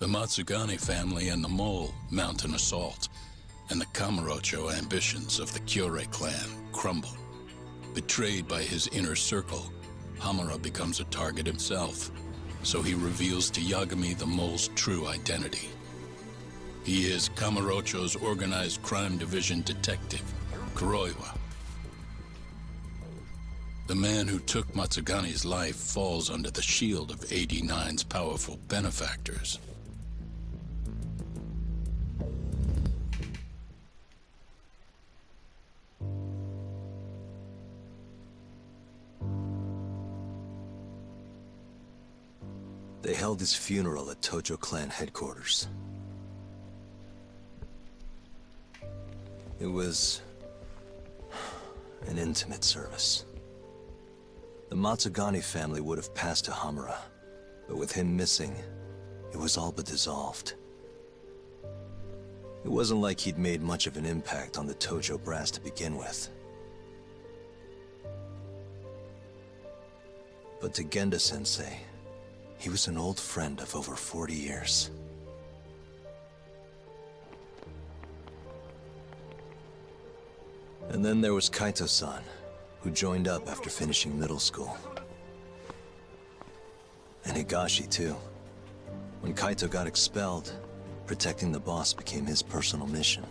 The Matsugane family and the Mole mount an assault, and the Kamurocho ambitions of the Kyorei clan crumble. Betrayed by his inner circle, Hamura becomes a target himself, so he reveals to Yagami the Mole's true identity. He is Kamurocho's organized crime division detective, Kuroiwa. The man who took Matsugane's life falls under the shield of 89's powerful benefactors. They held his funeral at Tojo clan headquarters. It was an intimate service. The Matsugane family would have passed to Hamura, but with him missing, it was all but dissolved. It wasn't like he'd made much of an impact on the Tojo brass to begin with. But to Genda-sensei, he was an old friend of over 40 years. And then there was Kaito-san, who joined up after finishing middle school. And Higashi, too. When Kaito got expelled, protecting the boss became his personal mission.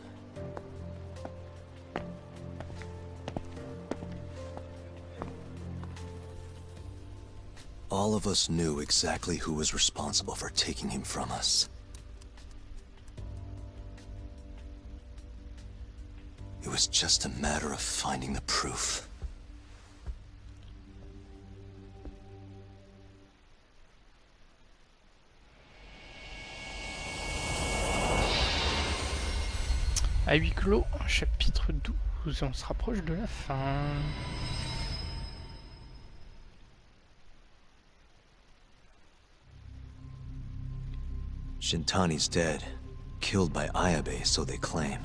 All of us knew exactly who was responsible for taking him from us. It was just a matter of finding the proof. À huis clos, chapitre 12, on se rapproche de la fin. Shintani's dead, killed by Ayabe, so they claim.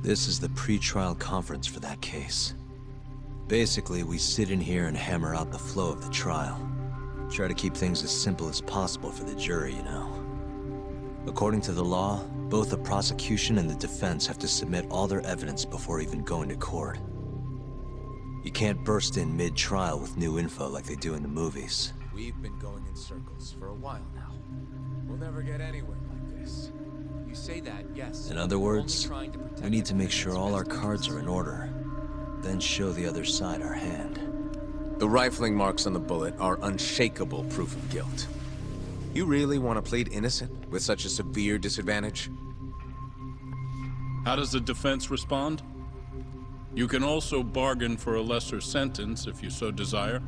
This is the pre-trial conference for that case. Basically, we sit in here and hammer out the flow of the trial. Try to keep things as simple as possible for the jury, you know. According to the law, both the prosecution and the defense have to submit all their evidence before even going to court. You can't burst in mid-trial with new info like they do in the movies. We've been going in circles for a while now. We'll never get anywhere like this. You say that, yes. In other words, we need to make sure all our cards are in order, then show the other side our hand. The rifling marks on the bullet are unshakable proof of guilt. You really want to plead innocent with such a severe disadvantage? How does the defense respond? You can also bargain for a lesser sentence if you so desire.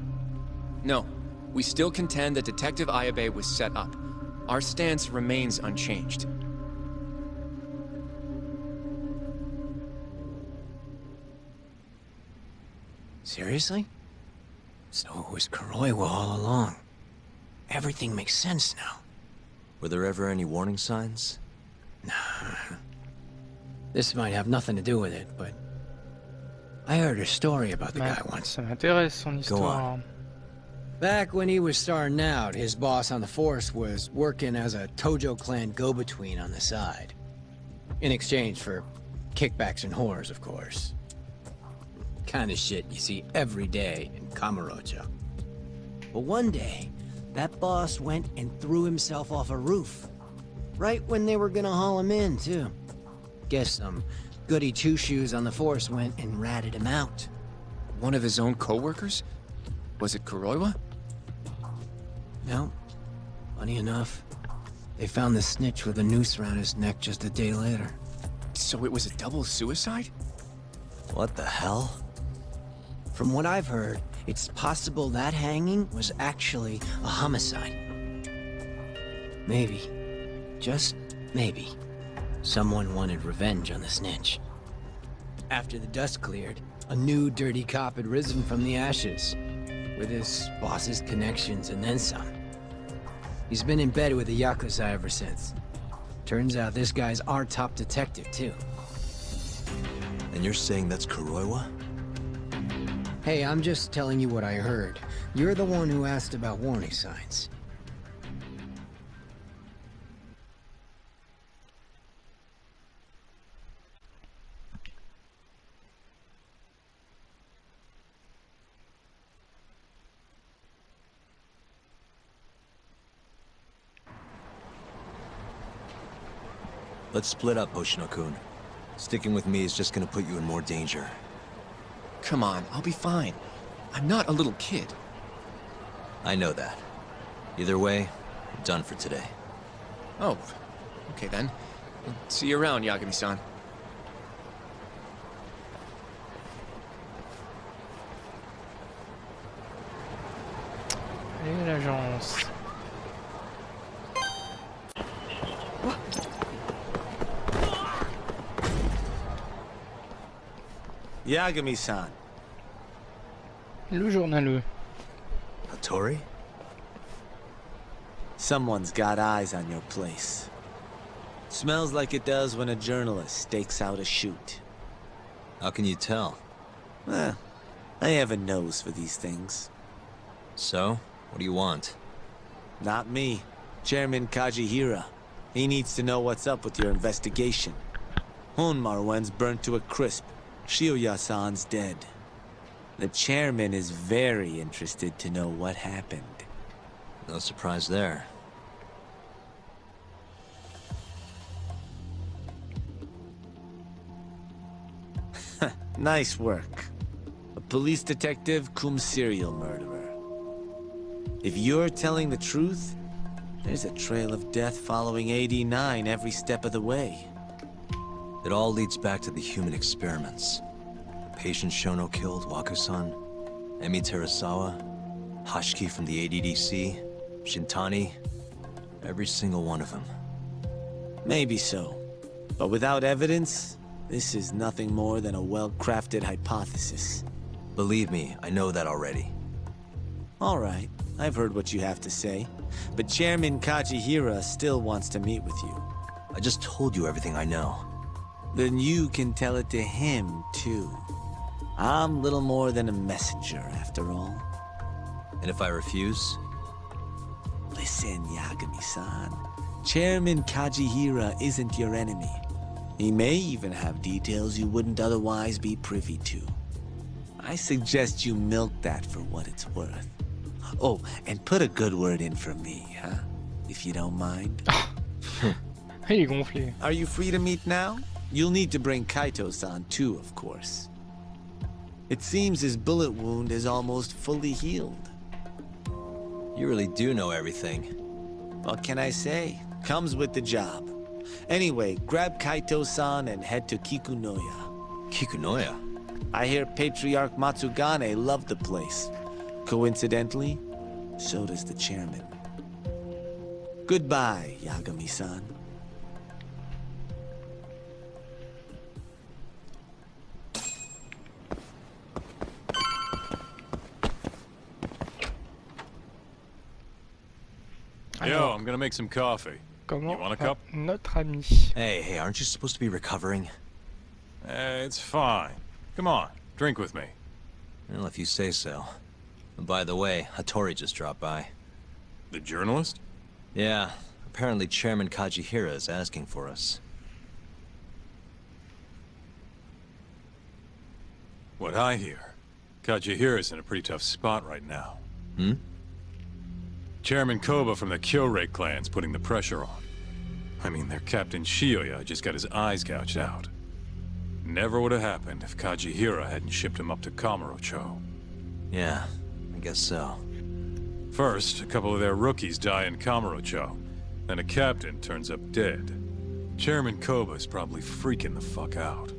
No, we still contend that Detective Ayabe was set up. Our stance remains unchanged. Seriously? So it was Kuroiwa all along. Everything makes sense now. Were there ever any warning signs? Nah. This might have nothing to do with it, but I heard a story about the guy once. Ça m'intéresse son histoire. Back when he was starting out, his boss on the force was working as a Tojo clan go-between on the side. In exchange for kickbacks and whores, of course. Kind of shit you see every day in Kamurocho. But one day, that boss went and threw himself off a roof. Right when they were gonna haul him in, too. Guess some goody two-shoes on the force went and ratted him out. One of his own co-workers? Was it Kuroiwa? No. Funny enough, they found the snitch with a noose around his neck just a day later. So it was a double suicide? What the hell? From what I've heard, it's possible that hanging was actually a homicide. Maybe, just maybe, someone wanted revenge on the snitch. After the dust cleared, a new dirty cop had risen from the ashes, with his boss's connections and then some. He's been in bed with the Yakuza ever since. Turns out this guy's our top detective, too. And you're saying that's Kuroiwa? Hey, I'm just telling you what I heard. You're the one who asked about warning signs. Let's split up, Hoshino-kun. Sticking with me is just gonna put you in more danger. Come on, I'll be fine. I'm not a little kid. I know that. Either way, I'm done for today. Oh, okay then. See you around, Yagami-san. Et l'agence. Yagami-san. Le journaleux. Hattori? Someone's got eyes on your place. Smells like it does when a journalist stakes out a shoot. How can you tell? Well, I have a nose for these things. So, what do you want? Not me. Chairman Kajihira. He needs to know what's up with your investigation. Honmaruen's burnt to a crisp. Shioya-san's dead. The chairman is very interested to know what happened. No surprise there. Nice work. A police detective cum serial murderer. If you're telling the truth, there's a trail of death following AD9 every step of the way. It all leads back to the human experiments. Patient Shono killed Waku-san, Emi Terasawa, Hashiki from the ADDC, Shintani, every single one of them. Maybe so. But without evidence, this is nothing more than a well-crafted hypothesis. Believe me, I know that already. All right, I've heard what you have to say. But Chairman Kajihira still wants to meet with you. I just told you everything I know. Then you can tell it to him, too. I'm little more than a messenger, after all. And if I refuse? Listen, Yagami-san. Chairman Kajihira isn't your enemy. He may even have details you wouldn't otherwise be privy to. I suggest you milk that for what it's worth. Oh, and put a good word in for me, huh? If you don't mind. Il est gonflé. Are you free to meet now? You'll need to bring Kaito-san too, of course. It seems his bullet wound is almost fully healed. You really do know everything. What can I say? Comes with the job. Anyway, grab Kaito-san and head to Kikunoya. Kikunoya? I hear Patriarch Matsugane loved the place. Coincidentally, so does the chairman. Goodbye, Yagami-san. Yo, I'm gonna make some coffee. Comment You want a cup? Notre ami. Hey, aren't you supposed to be recovering? It's fine. Come on, drink with me. Well, if you say so. And by the way, Hattori just dropped by. The journalist? Yeah, apparently Chairman Kajihira is asking for us. What I hear, Kajihira's in a pretty tough spot right now. Hmm? Chairman Koba from the Kyorei clan's putting the pressure on. I mean, their Captain Shioya just got his eyes gouged out. Never would have happened if Kajihira hadn't shipped him up to Kamuro. Yeah, I guess so. First, a couple of their rookies die in Kamuro. Then a captain turns up dead. Chairman Koba's probably freaking the fuck out.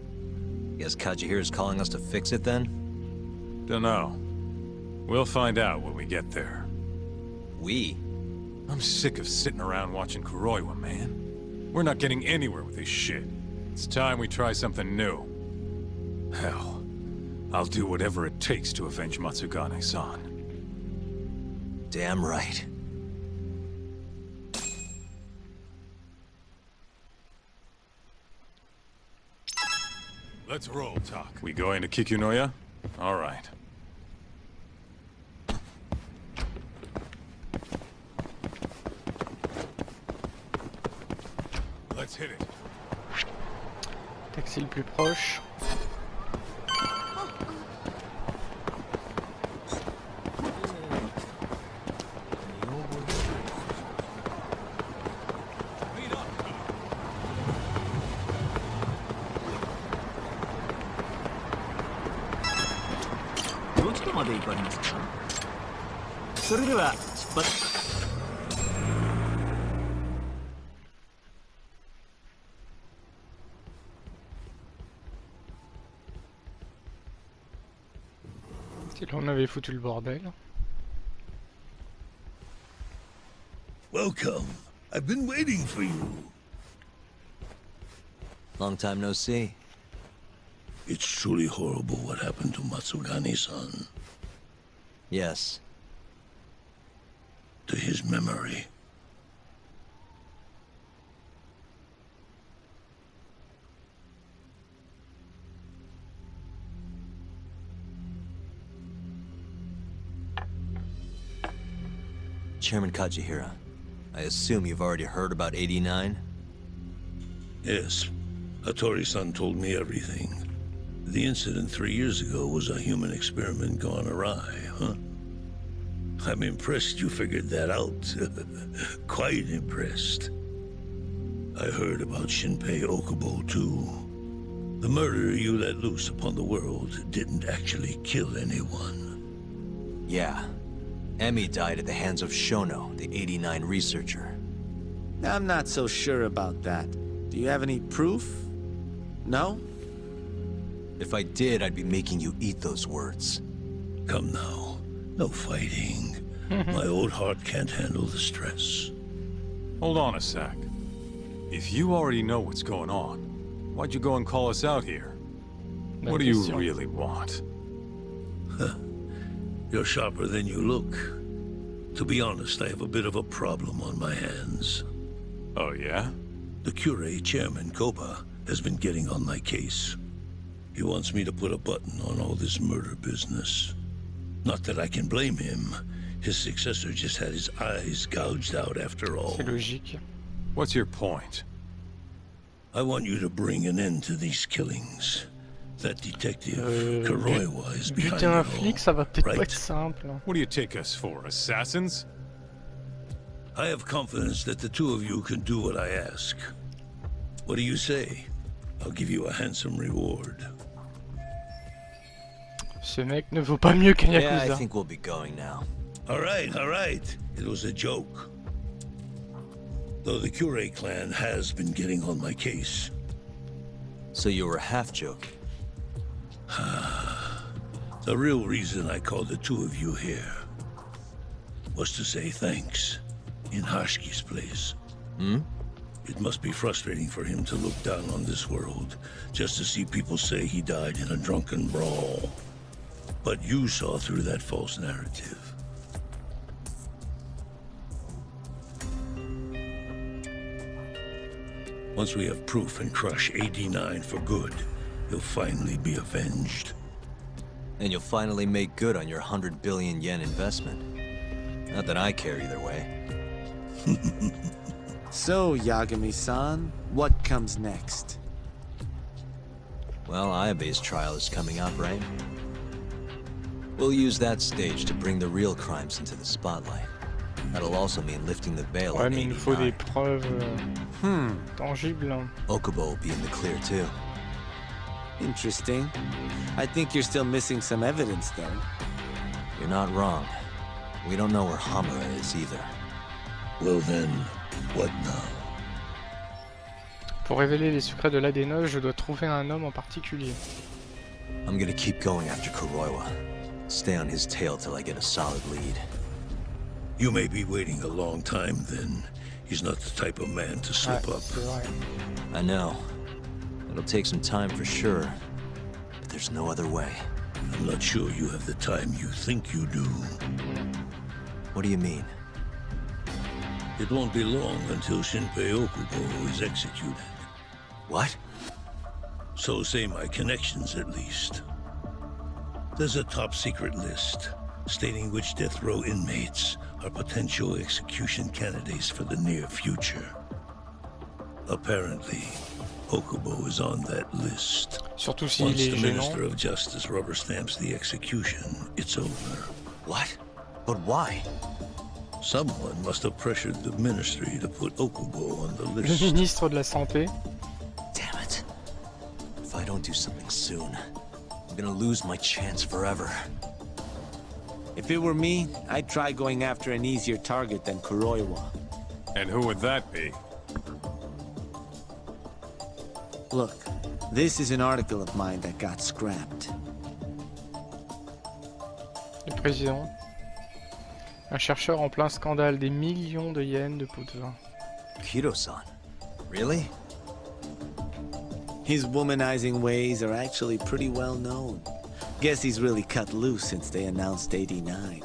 Guess Kajihira's calling us to fix it then? Dunno. We'll find out when we get there. We? I'm sick of sitting around watching Kuroiwa, man. We're not getting anywhere with this shit. It's time we try something new. Hell, I'll do whatever it takes to avenge Matsugane-san. Damn right. Let's roll, Tak. We going to Kikunoya? All right. Let's hit it. Taxi le plus proche. くありませんか。それでは出発。Et là on avait foutu le bordel. Welcome. I've been waiting for you. Long time no see. It's truly horrible what happened to Matsugani-san. Yes. To his memory. Chairman Kajihira, I assume you've already heard about 89? Yes. Hattori-san told me everything. The incident 3 years ago was a human experiment gone awry, huh? I'm impressed you figured that out. Quite impressed. I heard about Shinpei Okubo, too. The murder you let loose upon the world didn't actually kill anyone. Yeah. Emmy died at the hands of Shono, the 89 researcher. I'm not so sure about that. Do you have any proof? No? If I did, I'd be making you eat those words. Come now. No fighting. My old heart can't handle the stress. Hold on a sec. If you already know what's going on, why'd you go and call us out here? What do you really want? You're sharper than you look. To be honest, I have a bit of a problem on my hands. Oh, yeah? The Cure, Chairman Koba, has been getting on my case. He wants me to put a button on all this murder business. Not that I can blame him. His successor just had his eyes gouged out after all. C'est logique. What's your point? I want you to bring an end to these killings. That detective, Kuroiwa, is behind Buter un it flic, all, ça va peut-être right? pas être simple. What do you take us for, assassins? I have confidence that the two of you can do what I ask. What do you say? I'll give you a handsome reward. Ce mec ne vaut pas mieux qu'un Yeah, I Yakuza. think we'll be going now. All right. It was a joke. Though the Cure clan has been getting on my case. So you were half joking. The real reason I called the two of you here was to say thanks in Hashki's place. Hmm? It must be frustrating for him to look down on this world, just to see people say he died in a drunken brawl. But you saw through that false narrative. Once we have proof and crush AD9 for good, you'll finally be avenged. And you'll finally make good on your 100 billion yen investment. Not that I care either way. So, Yagami-san, what comes next? Well, Ayabe's trial is coming up, right? We'll use that stage to bring the real crimes into the spotlight. That'll also mean lifting the veil Ouais, on mais il nous faut des 89. preuves tangibles. Okubo will be in the clear too. Interesting. I think you're still missing some evidence, though. You're not wrong. We don't know where Hamura is either. Well then, what now? Pour révéler les secrets de l'ADN, je dois trouver un homme en particulier. I'm gonna keep going after Kuroiwa. Stay on his tail till I get a solid lead. You may be waiting a long time then. He's not the type of man to slip Ouais, up. c'est vrai. I know. It'll take some time for sure. But there's no other way. I'm not sure you have the time you think you do. What do you mean? It won't be long until Shinpei Okubo is executed. What? So say my connections at least. There's a top secret list stating which death row inmates are potential execution candidates for the near future. Apparently, Okubo is on that list. Surtout s'il Once est the gênant. Minister of Justice rubber stamps the execution, it's over. What? But why? Someone must have pressured the ministry to put Okubo on the Le list. ministre de la Santé. Damn it. If I don't do something soon, I'm gonna lose my chance forever. If it were me, I'd try going after an easier target than Kuroiwa. And who would that be? Look, this is an article of mine that got scrapped. Le président. Un chercheur en plein scandale, des millions de yens de pots de vin. Kido-san? Really? His womanizing ways are actually pretty well known. Guess he's really cut loose since they announced 89.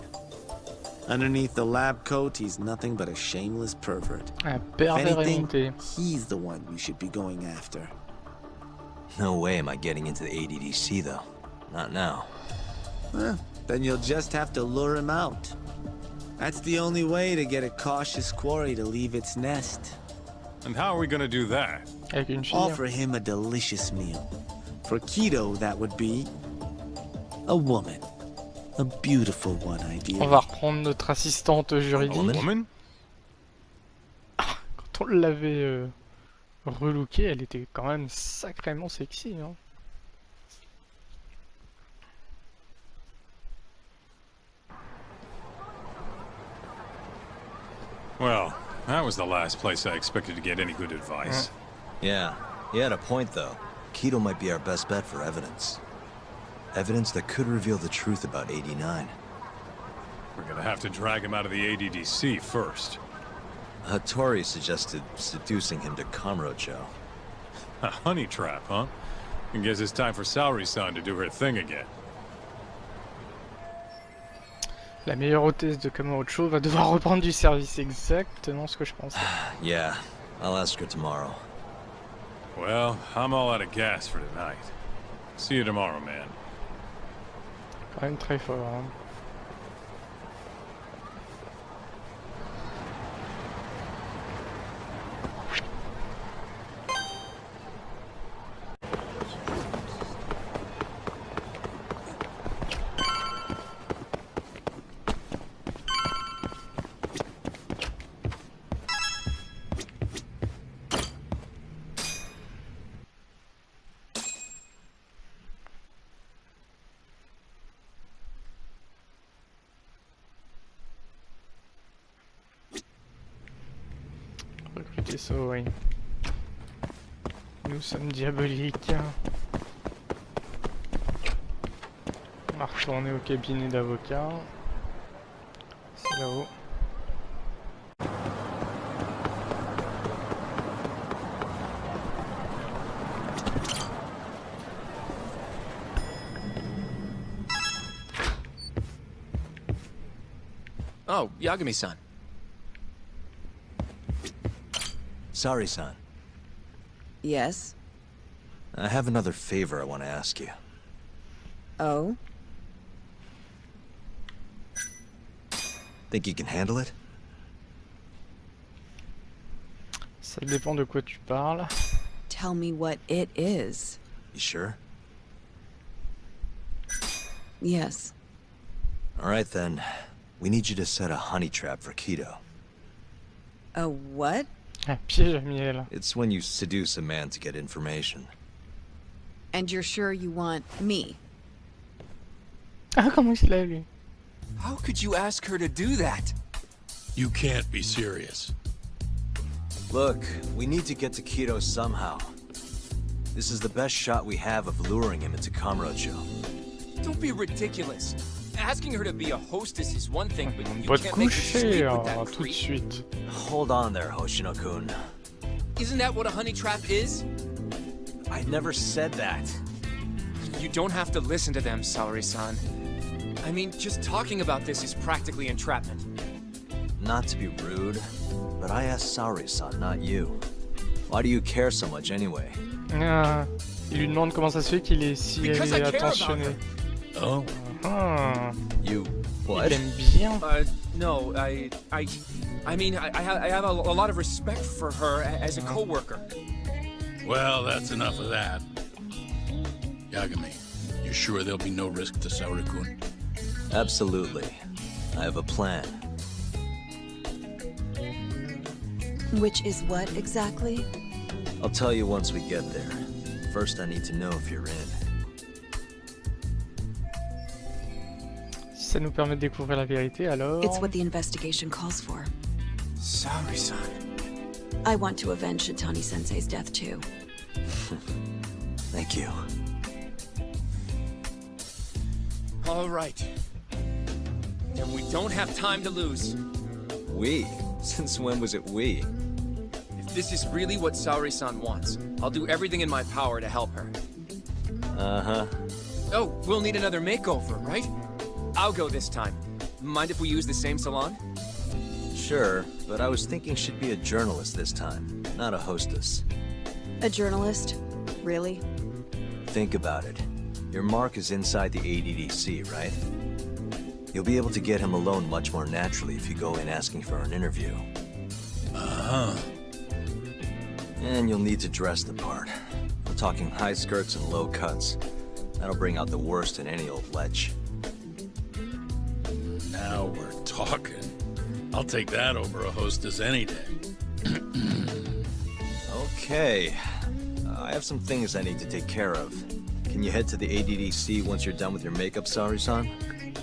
Underneath the lab coat, he's nothing but a shameless pervert. Un If pervers anything, émonté. he's the one you should be going after. No way am I getting into the ADDC, though. Not now. Then you'll just have to lure him out. That's the only way to get a cautious quarry to leave its nest. And how are we gonna do that? Avec une fille. Offer him a delicious meal. For Kido, that would be a woman. A beautiful one, ideally. On va reprendre notre assistante juridique. Woman? Quand on l'avait relookée, elle était quand même sacrément sexy. Hein. Well, that was the last place I expected to get any good advice. Yeah, he had a point, though. Kido might be our best bet for evidence. Evidence that could reveal the truth about 89. We're gonna have to drag him out of the ADDC first. Hattori suggested seducing him to Kamuro-cho. A honey trap, huh? I guess it's time for Saori-san to do her thing again. La meilleure hôtesse de Kamuro va devoir reprendre du service, exactement ce que je pensais. Yeah, I'll ask her tomorrow. Well, I'm all out of gas for tonight. See you tomorrow, man. Quand même très fort. Hein. Recruter Saori. Nous sommes diaboliques. On va retourner au cabinet d'avocat. C'est là-haut. Oh, Yagami-san. Saori-san, Yes? I have another favor I want to ask you. Oh? Think you can handle it? Ça dépend de quoi tu parles. Tell me what it is. You sure? Yes. Alright then. We need you to set a honey trap for Kido. A what? Un piège à miel. It's when you seduce a man to get information. And you're sure you want me? Ah, comment il se lève, lui? How could you ask her to do that? You can't be serious. Look, we need to get to Kido somehow. This is the best shot we have of luring him into Kamuro-cho. Don't be ridiculous. Asking her to be a hostess is one thing, but you On va te can't make her coucher sleep with tout that de creep. suite. Hold on there, Hoshino-kun. Isn't that what a honey trap is? I never said that. You don't have to listen to them, Saori-san. I mean, just talking about this is practically entrapment. Not to be rude, but I asked Saori-san, not you. Why do you care so much anyway? Ah, il lui demande comment ça se fait qu'il est si Because I care about attentionné. her. Oh? Ah, You... il what? aime bien. No, I mean, I have a lot of respect for her as a coworker. Well, that's enough of that. Yagami, you sure there'll be no risk to Saori-kun? Absolutely. I have a plan. Which is what exactly? I'll tell you once we get there. First, I need to know if you're in. Si Ça nous permet de découvrir la vérité, alors... It's what the investigation calls for. Saori-san. I want to avenge Shitani-sensei's death too. Thank you. All right. And we don't have time to lose. We? Since when was it we? If this is really what Saori-san wants, I'll do everything in my power to help her. Uh-huh. Oh, we'll need another makeover, right? I'll go this time. Mind if we use the same salon? Sure, but I was thinking she'd be a journalist this time, not a hostess. A journalist? Really? Think about it. Your mark is inside the ADDC, right? You'll be able to get him alone much more naturally if you go in asking for an interview. Uh-huh. And you'll need to dress the part. We're talking high skirts and low cuts. That'll bring out the worst in any old lech. Now we're talking. I'll take that over a hostess any day. Okay. I have some things I need to take care of. Can you head to the ADDC once you're done with your makeup, Saori-san?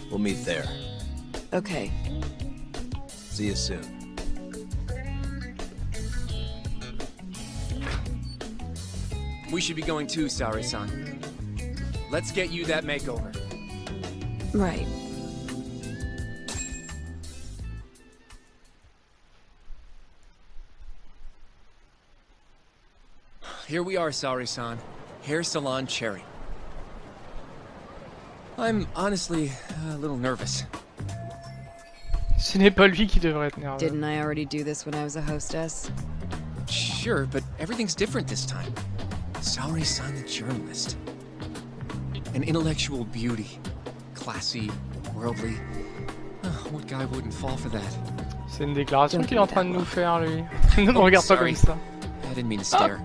We'll meet there. Okay. See you soon. We should be going too, Saori-san. Let's get you that makeover. Right. Here we are, Saori-san. Hair Salon Cherry. I'm honestly a little nervous. Ce n'est pas lui qui devrait être nerveux. Didn't I already do this when I was a hostess? Sure, but everything's different this time. Saori-san the journalist. An intellectual beauty. Classy, worldly. What guy wouldn't fall for that? C'est une déclaration qu'il est en train de nous faire, lui. Ne me regarde pas comme ça. I didn't mean to stare.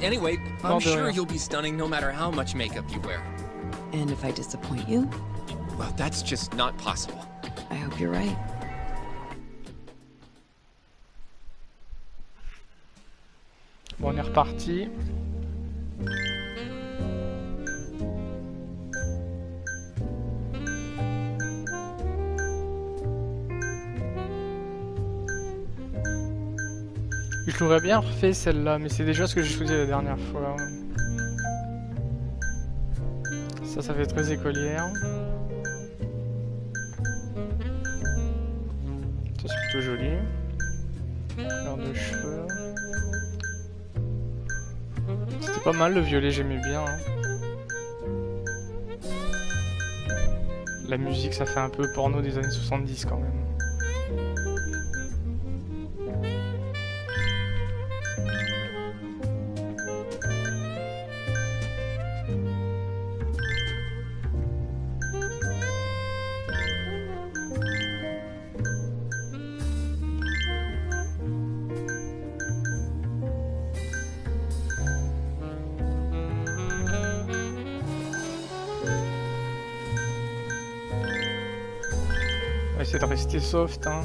Anyway, I'm Non, de sure rien. you'll be stunning no matter how much makeup you wear. And if I disappoint you? Well, that's just not possible. I hope you're right. Bon, on est reparti. Je l'aurais bien refait celle-là, mais c'est déjà ce que j'ai choisi la dernière fois. Ça fait très écolière. Ça c'est plutôt joli. Couleur de cheveux. C'était pas mal le violet, j'aimais bien. Hein. La musique, ça fait un peu porno des années 70 quand même. On va essayer de rester soft, hein.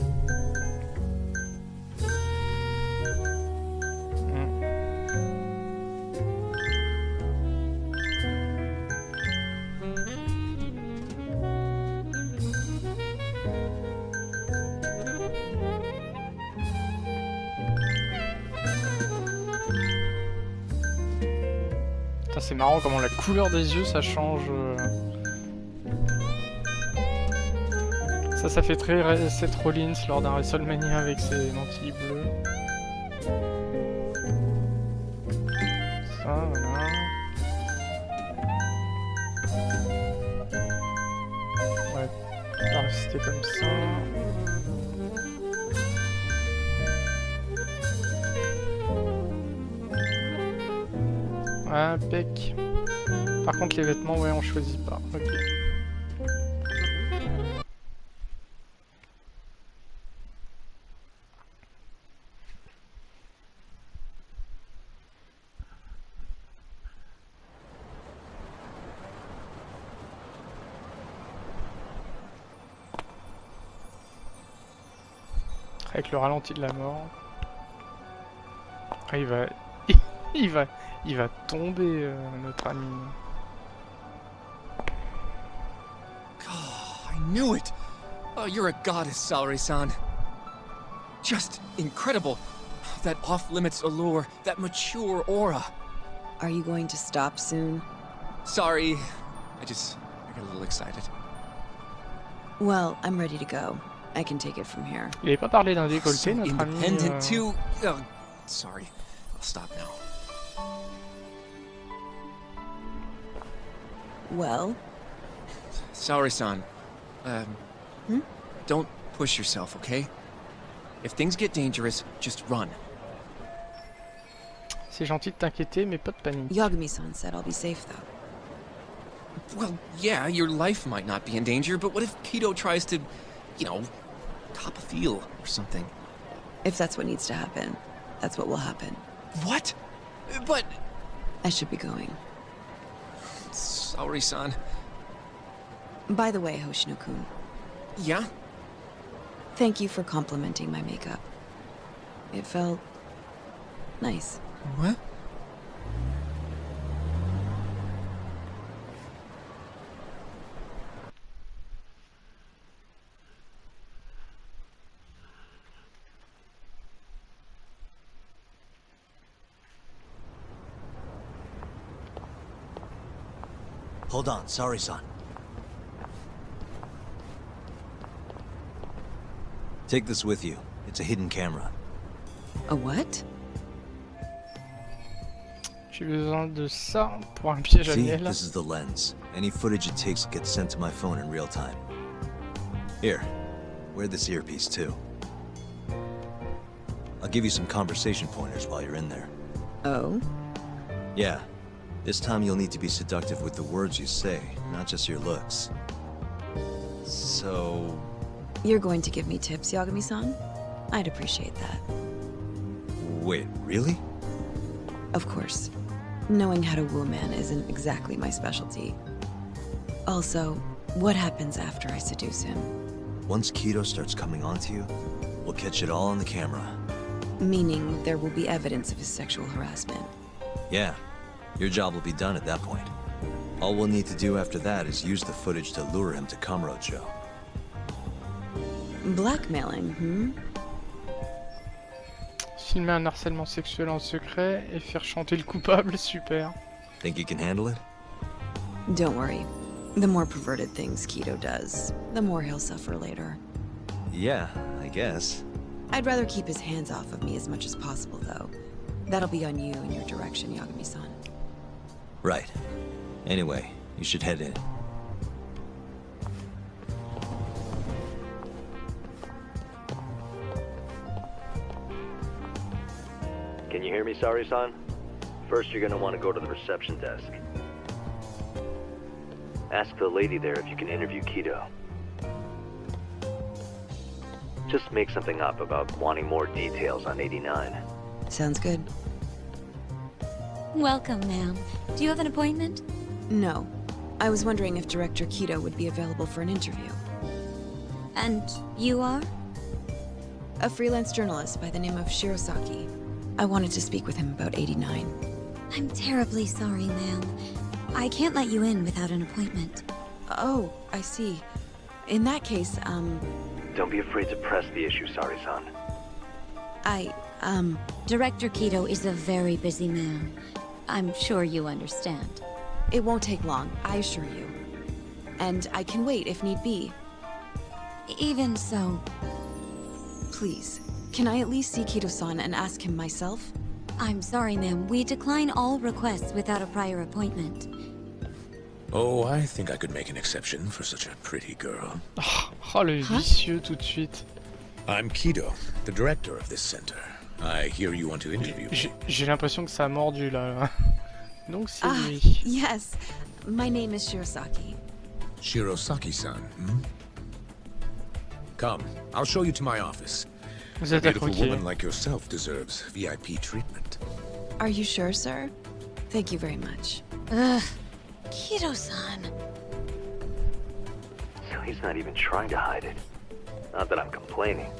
Putain, c'est marrant comment la couleur des yeux ça change. Ça fait très Seth Rollins lors d'un WrestleMania avec ses lentilles bleues. Ça, voilà. Ouais, on va rester comme ça. Ouais, impec. Par contre, les vêtements, ouais, on choisit pas. Ok. Avec le ralenti de la mort. Ah, il va tomber, notre ami. Oh, I knew it! Oh, you're a goddess, Saori-san. Just incredible. That off-limits allure, that mature aura. Are you going to stop soon? Sorry. I got a little excited. Well, I'm ready to go. I can take it from here. Il avait pas parlé d'un décolleté, So notre ami. independent too. Oh, sorry. I'll stop now. Well, Saori-san, don't push yourself, okay? If things get dangerous, just run. C'est gentil de t'inquiéter, mais pas de panique. Yagami-san said I'll be safe, though. Well, yeah, your life might not be in danger, but what if Kido tries to, cop a feel or something? If that's what needs to happen, that's what will happen. What? But... I should be going. Saori-san. By the way, Hoshino-kun, Yeah? thank you for complimenting my makeup. It felt... nice. What? Hold on, Saori-san. Take this with you. It's a hidden camera. A what? J'ai besoin de ça pour un piège à See, miel. this is the lens. Any footage it takes gets sent to my phone in real time. Here, wear this earpiece too. I'll give you some conversation pointers while you're in there. Oh? Yeah. This time you'll need to be seductive with the words you say, not just your looks. So... You're going to give me tips, Yagami-san? I'd appreciate that. Wait, really? Of course. Knowing how to woo a man isn't exactly my specialty. Also, what happens after I seduce him? Once Kido starts coming onto you, we'll catch it all on the camera. Meaning there will be evidence of his sexual harassment. Yeah. Your job will be done at that point. All we'll need to do after that is use the footage to lure him to Kamuro. Blackmailing, Filmer un harcèlement sexuel en secret et faire chanter le coupable, super. Think you can handle it? Don't worry. The more perverted things Kido does, the more he'll suffer later. Yeah, I guess. I'd rather keep his hands off of me as much as possible, though. That'll be on you and your direction, Yagami-san. Right. Anyway, you should head in. Can you hear me, Saori-san? First, you're gonna want to go to the reception desk. Ask the lady there if you can interview Kido. Just make something up about wanting more details on 89. Sounds good. Welcome, ma'am. Do you have an appointment? No. I was wondering if Director Kido would be available for an interview. And you are? A freelance journalist by the name of Shirosaki. I wanted to speak with him about 89. I'm terribly sorry, ma'am. I can't let you in without an appointment. Oh, I see. In that case, Don't be afraid to press the issue, Saori-san. Director Kido is a very busy man. I'm sure you understand. It won't take long, I assure you. And I can wait if need be. Even so... Please, can I at least see Kido-san and ask him myself? I'm sorry, ma'am. We decline all requests without a prior appointment. Oh, I think I could make an exception for such a pretty girl. Oh, le vicieux tout de suite. I'm Kido, the director of this center. I hear you want to interview me. J'ai l'impression que ça a mordu là. Donc c'est lui. Yes. My name is Shirosaki. Shirosaki-san, hmm? Come, I'll show you to my office. Vous A êtes beautiful accroqué. woman like yourself deserves VIP treatment. Are you sure, sir? Thank you very much. Ugh. Kido-san. So he's not even trying to hide it. Not that I'm complaining.